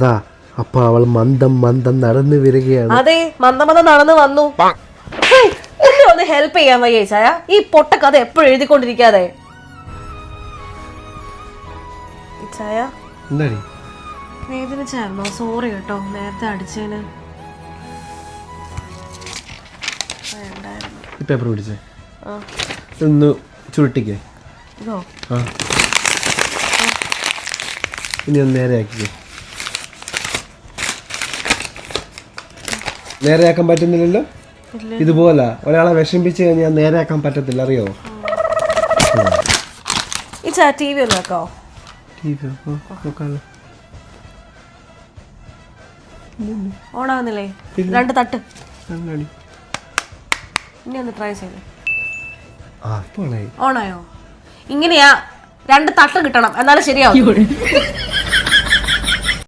അതാ അപ്പൊ അവൾ മന്ദം മന്ദം നടന്നു വരികയാണ്. അതെ, മന്ദം മന്ദം നടന്നു വന്നു. എന്നെ ഒന്ന് ഹെൽപ്പ് ചെയ്യാൻ വയ്യേ ചായ? ഈ പൊട്ട കഥ എപ്പോഴും എഴുതിക്കൊണ്ടിരിക്കാതെ. ചായ എന്താടി വേദനിച്ചായിരുന്നോ? സോറി കേട്ടോ, നേരത്തെ അടിച്ചതിന്. ഈ പേപ്പർ പിടിച്ചേ, ഒന്ന് ചുരുട്ടിക്കേ. ഇതോ? ആ, ഇനി ഒന്ന് നേരെയാക്കിക്കേ. നേരെയാക്കാൻ പറ്റുന്നില്ലല്ലോ. ഇതുപോലെ ഒരാളെ വിഷമിപ്പിച്ച് കഴിഞ്ഞാൽ നേരെയാക്കാൻ പറ്റത്തില്ല, അറിയോ? ഈ ചാ ടി വി ഒന്ന് വെക്കോ? ഓണാവുന്നില്ലേ? രണ്ട് തട്ട്. ഇനി ഒന്ന് ട്രൈ ചെയ്തേ. ഓണായോ? ഇങ്ങനെയാ, രണ്ട് തട്ട് കിട്ടണം, എന്നാലും ശരിയാവും.